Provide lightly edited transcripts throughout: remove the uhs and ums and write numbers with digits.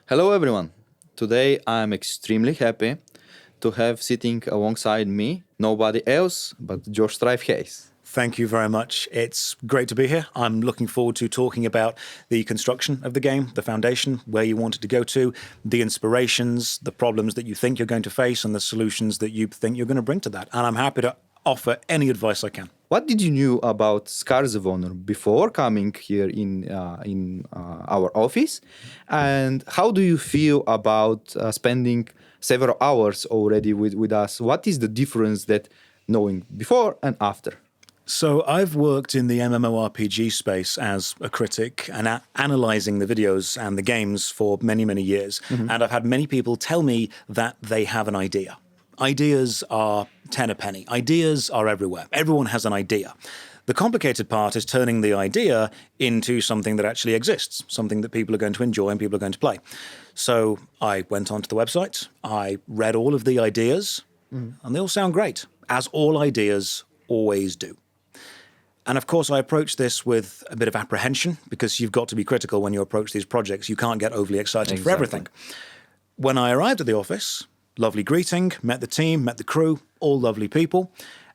Hello everyone. Today I'm extremely happy to have sitting alongside me nobody else but Strife Hayes. Thank you very much. It's great to be here. I'm looking forward to talking about the construction of the game, the foundation, where you want it to go to, the inspirations, the problems that you think you're going to face, and the solutions that you think you're going to bring to that. And I'm happy to offer any advice I can. What did you know about Scars of Honor before coming here in our office? And how do you feel about spending several hours already with us? What is the difference that knowing before and after? So I've worked in the MMORPG space as a critic and analyzing the videos and the games for many, many years. And I've had many people tell me that they have an idea. Ideas are 10 a penny. Ideas are everywhere. Everyone has an idea. The complicated part is turning the idea into something that actually exists, something that people are going to enjoy and people are going to play. So I went onto the website, I read all of the ideas, and they all sound great, as all ideas always do. And of course, I approach this with a bit of apprehension because you've got to be critical when you approach these projects. You can't get overly excited for everything. When I arrived at the office, lovely greeting, met the team, met the crew, all lovely people.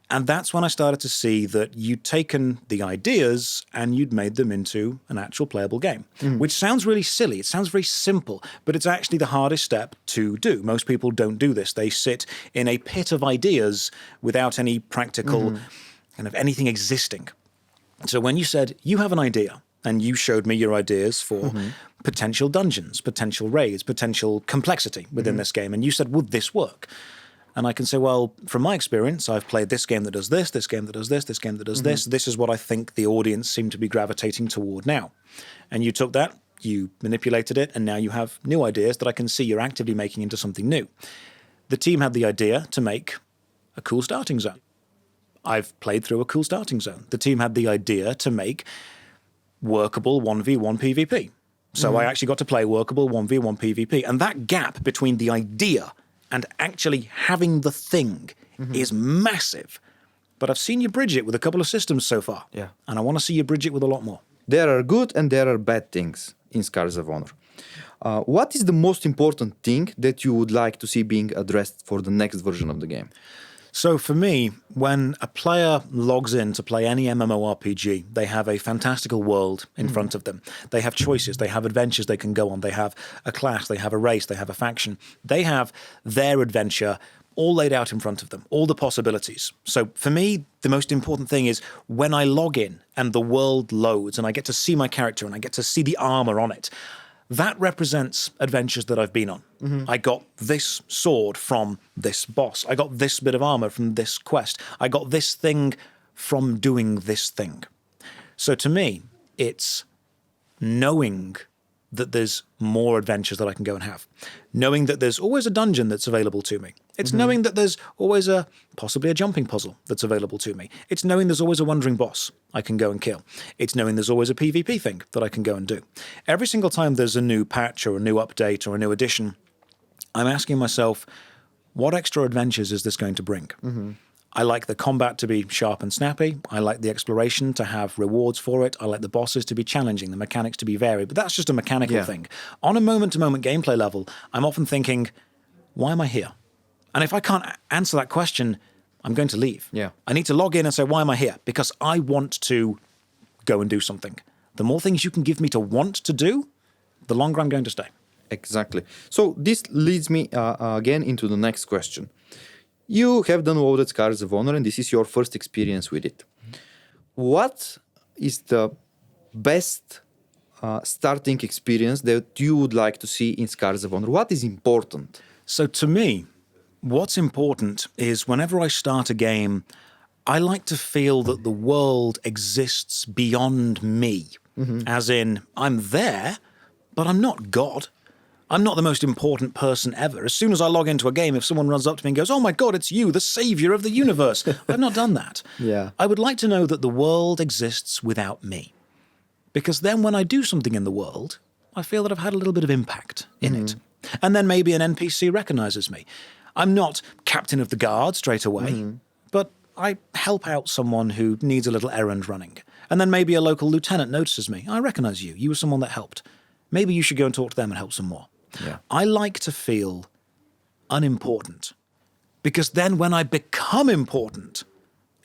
And that's when I started to see that you'd taken the ideas and you'd made them into an actual playable game, which sounds really silly. It sounds very simple, but it's actually the hardest step to do. Most people don't do this. They sit in a pit of ideas without any practical kind of anything existing. So when you said, you have an idea, and you showed me your ideas for potential dungeons, potential raids, potential complexity within this game, and you said, would this work? And I can say, well, from my experience, I've played this game that does this game that does this game that does this. This is what I think the audience seem to be gravitating toward now. And you took that, you manipulated it, and now you have new ideas that I can see you're actively making into something new. The team had the idea to make a cool starting zone. I've played through a cool starting zone. The team had the idea to make workable 1v1 PvP. So I actually got to play workable 1v1 PvP. And that gap between the idea and actually having the thing is massive. But I've seen you bridge it with a couple of systems so far. Yeah. And I want to see you bridge it with a lot more. There are good and there are bad things in Scars of Honor. What is the most important thing that you would like to see being addressed for the next version of the game? So for me, when a player logs in to play any MMORPG, they have a fantastical world in front of them. They have choices, they have adventures they can go on, they have a class, they have a race, they have a faction. They have their adventure all laid out in front of them, all the possibilities. So for me, the most important thing is when I log in and the world loads and I get to see my character and I get to see the armor on it, that represents adventures that I've been on. I got this sword from this boss. I got this bit of armor from this quest. I got this thing from doing this thing. So to me, it's knowing that there's more adventures that I can go and have. Knowing that there's always a dungeon that's available to me. It's knowing that there's always possibly a jumping puzzle that's available to me. It's knowing there's always a wandering boss I can go and kill. It's knowing there's always a PvP thing that I can go and do. Every single time there's a new patch or a new update or a new addition, I'm asking myself, what extra adventures is this going to bring? I like the combat to be sharp and snappy. I like the exploration to have rewards for it. I like the bosses to be challenging, the mechanics to be varied. But that's just a mechanical thing. On a moment-to-moment gameplay level, I'm often thinking, why am I here? And if I can't answer that question, I'm going to leave. I need to log in and say, why am I here? Because I want to go and do something. The more things you can give me to want to do, the longer I'm going to stay. Exactly. So this leads me again into the next question. You have downloaded Scars of Honor and this is your first experience with it. What is the best starting experience that you would like to see in Scars of Honor? What is important? So to me, what's important is whenever I start a game, I like to feel that the world exists beyond me. As in, I'm there, but I'm not God. I'm not the most important person ever. As soon as I log into a game, if someone runs up to me and goes, oh my God, it's you, the savior of the universe. I've not done that. I would like to know that the world exists without me. Because then when I do something in the world, I feel that I've had a little bit of impact in it. And then maybe an NPC recognizes me. I'm not captain of the guard straight away, but I help out someone who needs a little errand running. And then maybe a local lieutenant notices me. I recognize you. You were someone that helped. Maybe you should go and talk to them and help some more. Yeah. I like to feel unimportant, because then when I become important,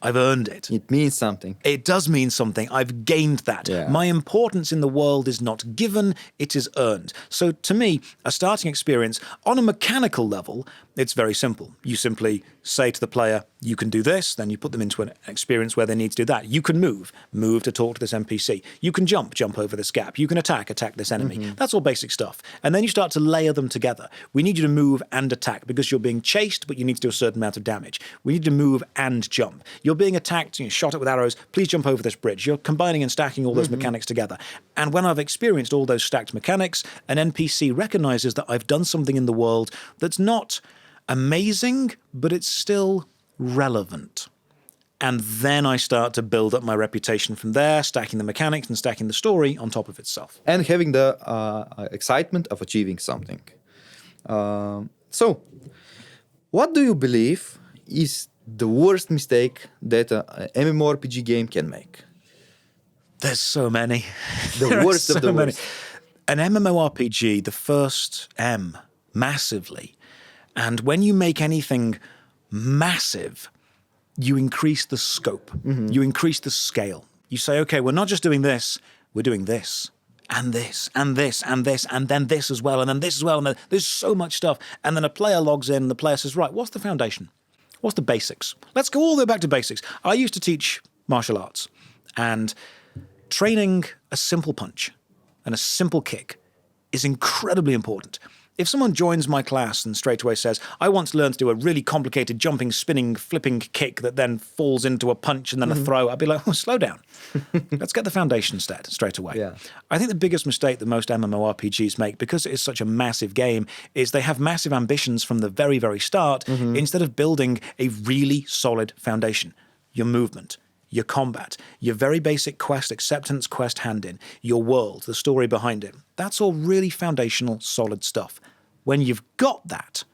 I've earned it. It means something. It does mean something. I've gained that. Yeah. My importance in the world is not given, it is earned. So to me, a starting experience on a mechanical level, it's very simple. You simply say to the player, you can do this, then you put them into an experience where they need to do that. You can move to talk to this NPC. You can jump over this gap. You can attack this enemy. That's all basic stuff. And then you start to layer them together. We need you to move and attack because you're being chased, but you need to do a certain amount of damage. We need you to move and jump. You're being attacked, shot at with arrows. Please jump over this bridge. You're combining and stacking all those mechanics together. And when I've experienced all those stacked mechanics, an NPC recognizes that I've done something in the world that's not amazing, but it's still relevant. And then I start to build up my reputation from there, stacking the mechanics and stacking the story on top of itself. And having the excitement of achieving something. So, what do you believe is the worst mistake that a MMORPG game can make? There's so many. The worst of the worst. An MMORPG, the first M, massively. And when you make anything massive, you increase the scope. You increase the scale. You say, okay, we're not just doing this, we're doing this, and this, and this, and this, and then this as well, and then this as well, and then there's so much stuff. And then a player logs in, and the player says, right, what's the foundation? What's the basics? Let's go all the way back to basics. I used to teach martial arts, and training a simple punch and a simple kick is incredibly important. If someone joins my class and straight away says, I want to learn to do a really complicated jumping, spinning, flipping kick that then falls into a punch and then a throw, I'd be like, oh, slow down. Let's get the foundation straight away. Yeah. I think the biggest mistake that most MMORPGs make, because it is such a massive game, is they have massive ambitions from the very, very start instead of building a really solid foundation. Your movement, your combat, your very basic quest acceptance, quest hand-in, your world, the story behind it. That's all really foundational, solid stuff. When you've got that,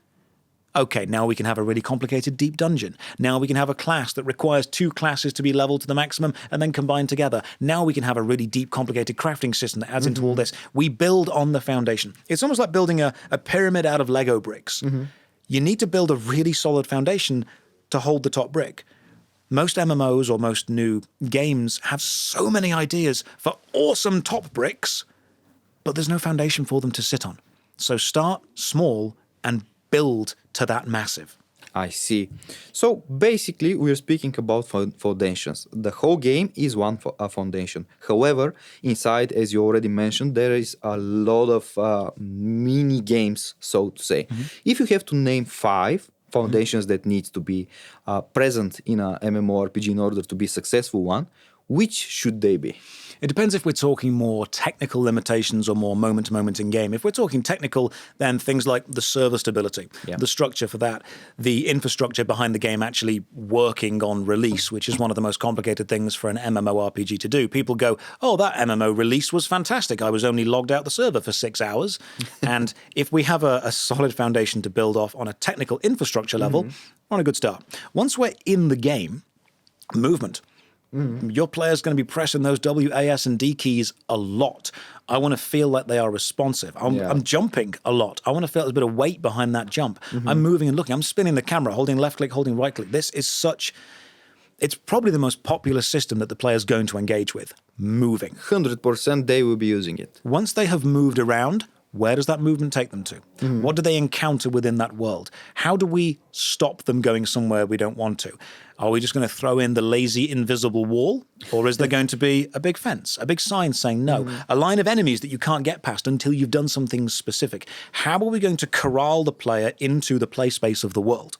okay, now we can have a really complicated deep dungeon. Now we can have a class that requires 2 classes to be leveled to the maximum and then combined together. Now we can have a really deep, complicated crafting system that adds into all this. We build on the foundation. It's almost like building a pyramid out of Lego bricks. You need to build a really solid foundation to hold the top brick. Most MMOs or most new games have so many ideas for awesome top bricks, but there's no foundation for them to sit on. So start small and build to that massive. I see. So basically, we're speaking about foundations. The whole game is one foundation. However, inside, as you already mentioned, there is a lot of mini games, so to say. If you have to name 5 foundations that needs to be present in a MMORPG in order to be a successful one, which should they be? It depends if we're talking more technical limitations or more moment-to-moment in-game. If we're talking technical, then things like the server stability, the structure for that, the infrastructure behind the game actually working on release, which is one of the most complicated things for an MMORPG to do. People go, oh, that MMO release was fantastic. I was only logged out the server for 6 hours. And if we have a solid foundation to build off on a technical infrastructure level, we're on a good start. Once we're in the game, movement. Your player's going to be pressing those W, A, S, and D keys a lot. I want to feel like they are responsive. I'm jumping a lot. I want to feel there's a bit of weight behind that jump. I'm moving and looking. I'm spinning the camera, holding left click, holding right click. This is it's probably the most popular system that the player's going to engage with. Moving. 100% they will be using it. Once they have moved around, where does that movement take them to? What do they encounter within that world? How do we stop them going somewhere we don't want to? Are we just going to throw in the lazy invisible wall? Or is there going to be a big fence, a big sign saying no, a line of enemies that you can't get past until you've done something specific? How are we going to corral the player into the play space of the world?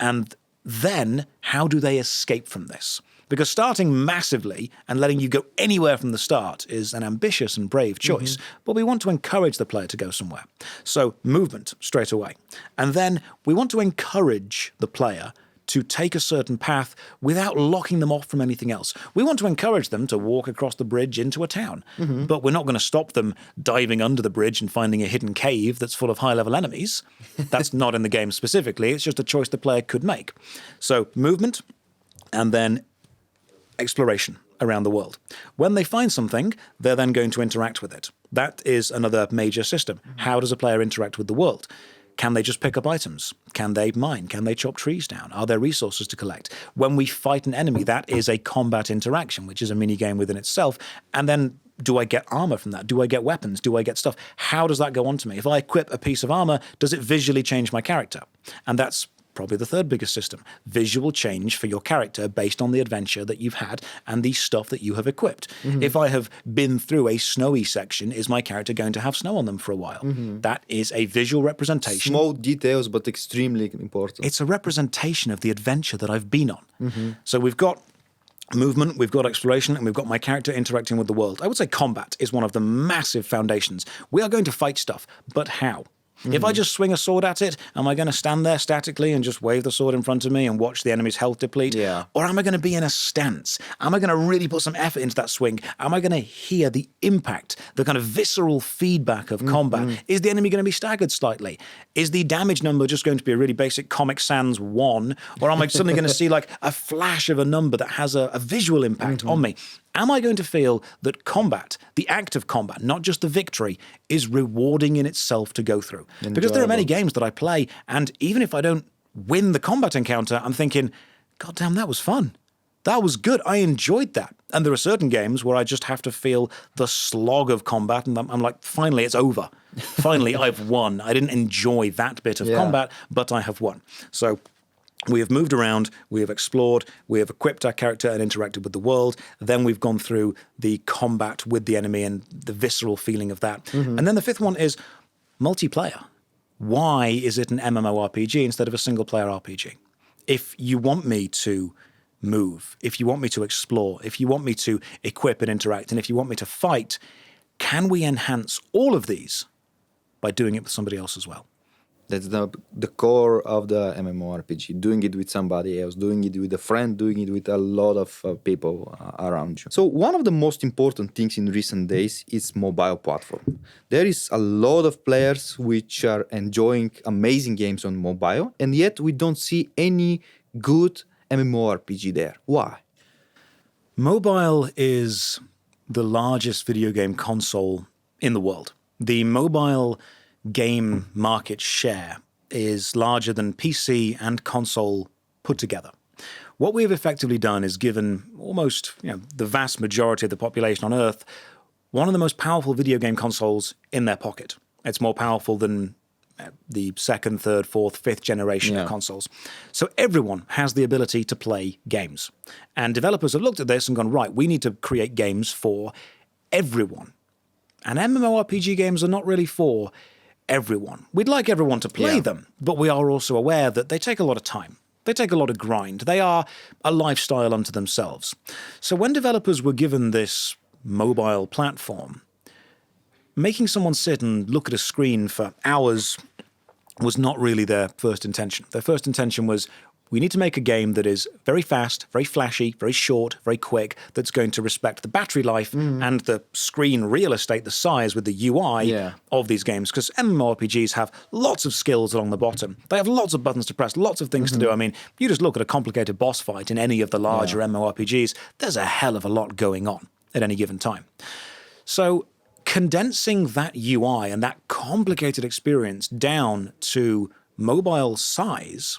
And then how do they escape from this? Because starting massively and letting you go anywhere from the start is an ambitious and brave choice, but we want to encourage the player to go somewhere. So movement straight away. And then we want to encourage the player to take a certain path without locking them off from anything else. We want to encourage them to walk across the bridge into a town, but we're not going to stop them diving under the bridge and finding a hidden cave that's full of high-level enemies. That's not in the game specifically. It's just a choice the player could make. So movement, and then exploration. around the world. When they find something, they're then going to interact with it. That is another major system. How does a player interact with the world? Can they just pick up items? Can they mine? Can they chop trees down? Are there resources to collect? When we fight an enemy, that is a combat interaction, which is a mini game within itself. And then do I get armor from that? Do I get weapons? Do I get stuff? How does that go on to me? If I equip a piece of armor, does it visually change my character? And that's probably the third biggest system. Visual change for your character based on the adventure that you've had and the stuff that you have equipped. If I have been through a snowy section, is my character going to have snow on them for a while? That is a visual representation. Small details, but extremely important. It's a representation of the adventure that I've been on. So we've got movement, we've got exploration, and we've got my character interacting with the world. I would say combat is one of the massive foundations. We are going to fight stuff, but how? If I just swing a sword at it, am I going to stand there statically and just wave the sword in front of me and watch the enemy's health deplete? Yeah. Or am I going to be in a stance? Am I going to really put some effort into that swing? Am I going to hear the impact, the kind of visceral feedback of combat? Is the enemy going to be staggered slightly? Is the damage number just going to be a really basic Comic Sans 1? Or am I suddenly going to see like a flash of a number that has a visual impact on me? Am I going to feel that combat, the act of combat, not just the victory, is rewarding in itself to go through? Because there are many games that I play, and even if I don't win the combat encounter, I'm thinking, God damn, that was fun. That was good. I enjoyed that. And there are certain games where I just have to feel the slog of combat, and I'm like, finally, it's over. Finally, I've won. I didn't enjoy that bit of combat, but I have won. So we have moved around, we have explored, we have equipped our character and interacted with the world. Then we've gone through the combat with the enemy and the visceral feeling of that. And then the fifth one is multiplayer. Why is it an MMORPG instead of a single-player RPG? If you want me to move, if you want me to explore, if you want me to equip and interact, and if you want me to fight, can we enhance all of these by doing it with somebody else as well? That's the core of the MMORPG. Doing it with somebody else, doing it with a friend, doing it with a lot of people around you. So one of the most important things in recent days is mobile platform. There is a lot of players which are enjoying amazing games on mobile, and yet we don't see any good MMORPG there. Why? Mobile is the largest video game console in the world. The mobile game market share is larger than PC and console put together. What we have effectively done is given almost the vast majority of the population on Earth one of the most powerful video game consoles in their pocket. It's more powerful than the second, third, fourth, fifth generation of consoles. So everyone has the ability to play games. And developers have looked at this and gone, right, we need to create games for everyone. And MMORPG games are not really for everyone. We'd like everyone to play them, but we are also aware that they take a lot of time. They take a lot of grind. They are a lifestyle unto themselves. So when developers were given this mobile platform, making someone sit and look at a screen for hours was not really their first intention. Their first intention was, we need to make a game that is very fast, very flashy, very short, very quick, that's going to respect the battery life and the screen real estate, the size with the UI of these games. Because MMORPGs have lots of skills along the bottom. They have lots of buttons to press, lots of things to do. I mean, you just look at a complicated boss fight in any of the larger MMORPGs, there's a hell of a lot going on at any given time. So condensing that UI and that complicated experience down to mobile size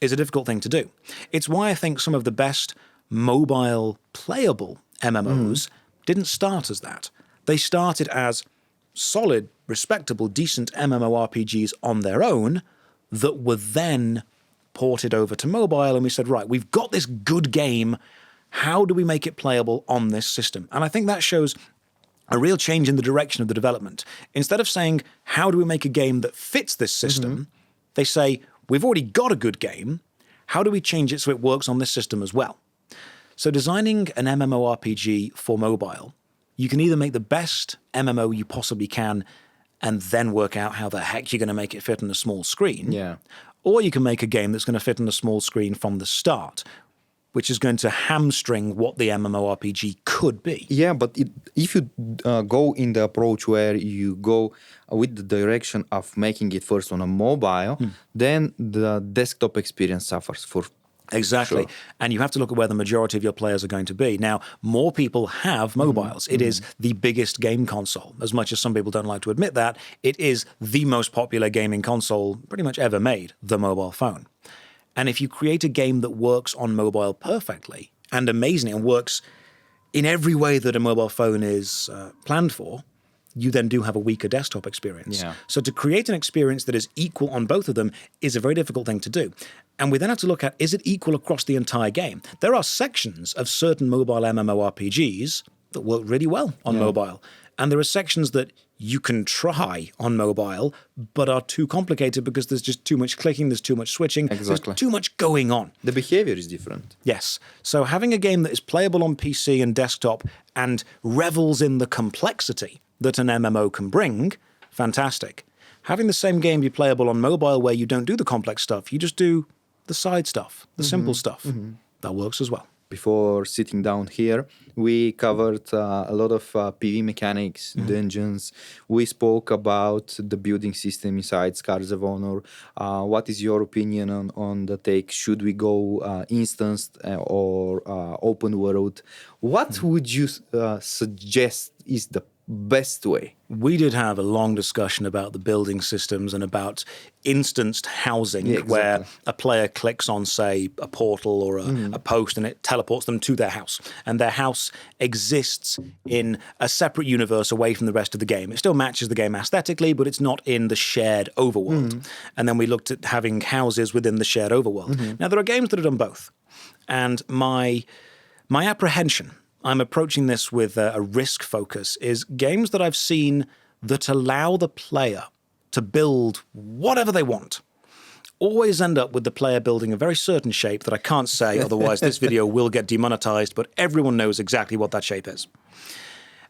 is a difficult thing to do. It's why I think some of the best mobile playable MMOs didn't start as that. They started as solid, respectable, decent MMORPGs on their own that were then ported over to mobile, and we said, right, we've got this good game. How do we make it playable on this system? And I think that shows a real change in the direction of the development. Instead of saying, how do we make a game that fits this system, they say, we've already got a good game. How do we change it so it works on this system as well? So designing an MMORPG for mobile, you can either make the best MMO you possibly can and then work out how the heck you're going to make it fit on a small screen. Or you can make a game that's going to fit on a small screen from the start, which is going to hamstring what the MMORPG could be. Yeah, but if you go in the approach where you go with the direction of making it first on a mobile, then the desktop experience suffers for Exactly. Sure. And you have to look at where the majority of your players are going to be. Now, more people have mobiles. It is the biggest game console. As much as some people don't like to admit that, it is the most popular gaming console pretty much ever made, the mobile phone. And if you create a game that works on mobile perfectly and amazingly and works in every way that a mobile phone is planned for, you then do have a weaker desktop experience. Yeah. So to create an experience that is equal on both of them is a very difficult thing to do. And we then have to look at, is it equal across the entire game? There are sections of certain mobile MMORPGs that work really well on mobile. And there are sections that you can try on mobile, but are too complicated because there's just too much clicking, there's too much switching, there's too much going on. The behavior is different. Yes. So having a game that is playable on PC and desktop and revels in the complexity that an MMO can bring, fantastic. Having the same game be playable on mobile where you don't do the complex stuff, you just do the side stuff, the simple stuff. That works as well. Before sitting down here, we covered a lot of PV mechanics, dungeons. We spoke about the building system inside Scars of Honor. What is your opinion on the take? Should we go instanced or open world? What would you suggest is the best way? We did have a long discussion about the building systems and about instanced housing, where a player clicks on, say, a portal or a post and it teleports them to their house. And their house exists in a separate universe away from the rest of the game. It still matches the game aesthetically, but it's not in the shared overworld. And then we looked at having houses within the shared overworld. Now, there are games that have done both. And my apprehension, I'm approaching this with a risk focus, is games that I've seen that allow the player to build whatever they want always end up with the player building a very certain shape that I can't say, otherwise this video will get demonetized, but everyone knows exactly what that shape is.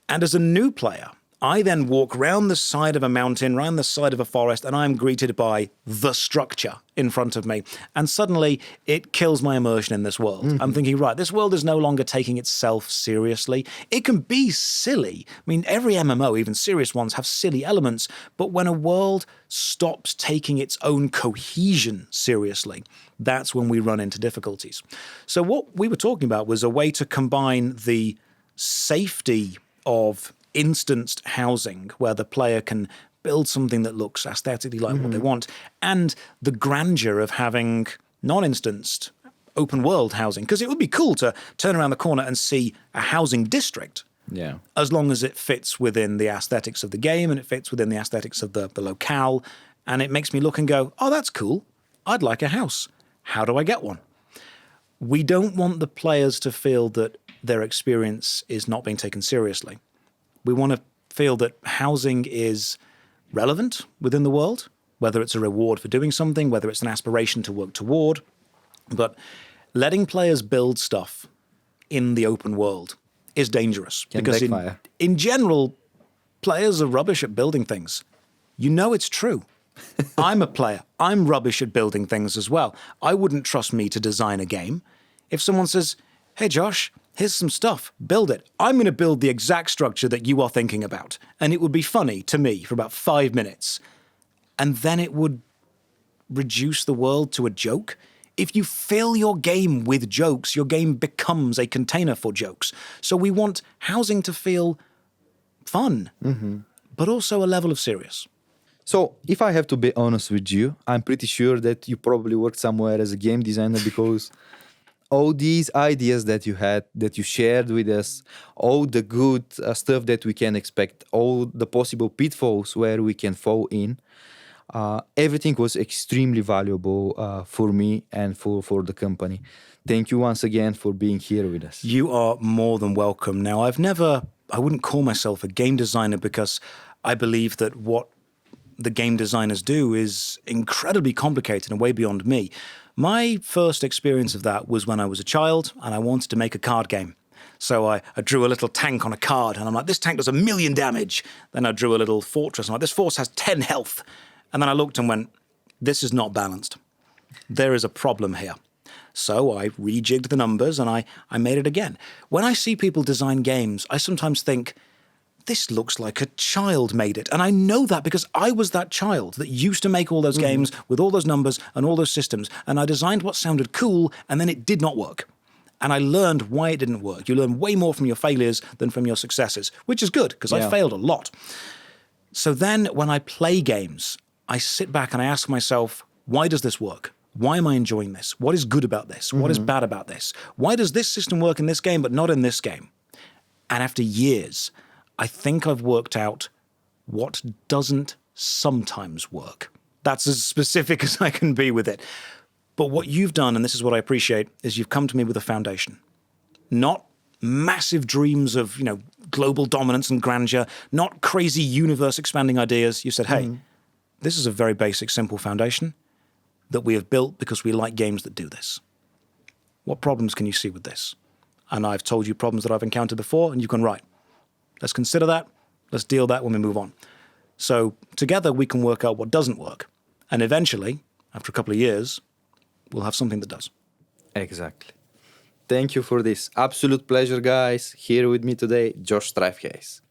And as a new player, I then walk round the side of a mountain, round the side of a forest, and I'm greeted by the structure in front of me. And suddenly it kills my immersion in this world. I'm thinking, right, this world is no longer taking itself seriously. It can be silly. I mean, every MMO, even serious ones, have silly elements. But when a world stops taking its own cohesion seriously, that's when we run into difficulties. So what we were talking about was a way to combine the safety of instanced housing, where the player can build something that looks aesthetically like what they want, and the grandeur of having non-instanced open world housing. Because it would be cool to turn around the corner and see a housing district, as long as it fits within the aesthetics of the game and it fits within the aesthetics of the locale. And it makes me look and go, oh, that's cool. I'd like a house. How do I get one? We don't want the players to feel that their experience is not being taken seriously. We want to feel that housing is relevant within the world, whether it's a reward for doing something, whether it's an aspiration to work toward. But letting players build stuff in the open world is dangerous. Because in general, players are rubbish at building things. You know it's true. I'm a player. I'm rubbish at building things as well. I wouldn't trust me to design a game. If someone says, hey, Josh, here's some stuff, build it. I'm going to build the exact structure that you are thinking about. And it would be funny to me for about 5 minutes. And then it would reduce the world to a joke. If you fill your game with jokes, your game becomes a container for jokes. So we want housing to feel fun, but also a level of serious. So, if I have to be honest with you, I'm pretty sure that you probably worked somewhere as a game designer, because all these ideas that you had, that you shared with us, all the good stuff that we can expect, all the possible pitfalls where we can fall in, everything was extremely valuable for me and for the company. Thank you once again for being here with us. You are more than welcome. Now, I wouldn't call myself a game designer, because I believe that what the game designers do is incredibly complicated and way beyond me. My first experience of that was when I was a child and I wanted to make a card game. So I drew a little tank on a card and I'm like, this tank does 1,000,000 damage. Then I drew a little fortress and I'm like, this force has 10 health. And then I looked and went, this is not balanced. There is a problem here. So I rejigged the numbers and I made it again. When I see people design games, I sometimes think, this looks like a child made it. And I know that because I was that child that used to make all those games with all those numbers and all those systems. And I designed what sounded cool, and then it did not work. And I learned why it didn't work. You learn way more from your failures than from your successes, which is good because I failed a lot. So then when I play games, I sit back and I ask myself, why does this work? Why am I enjoying this? What is good about this? What is bad about this? Why does this system work in this game but not in this game? And after years, I think I've worked out what doesn't sometimes work. That's as specific as I can be with it. But what you've done, and this is what I appreciate, is you've come to me with a foundation. Not massive dreams of, global dominance and grandeur, not crazy universe-expanding ideas. You said, hey, this is a very basic, simple foundation that we have built because we like games that do this. What problems can you see with this? And I've told you problems that I've encountered before, and you've gone, right, let's consider that. Let's deal that when we move on. So together we can work out what doesn't work. And eventually, after a couple of years, we'll have something that does. Exactly. Thank you for this. Absolute pleasure, guys. Here with me today, Josh Strife Hayes.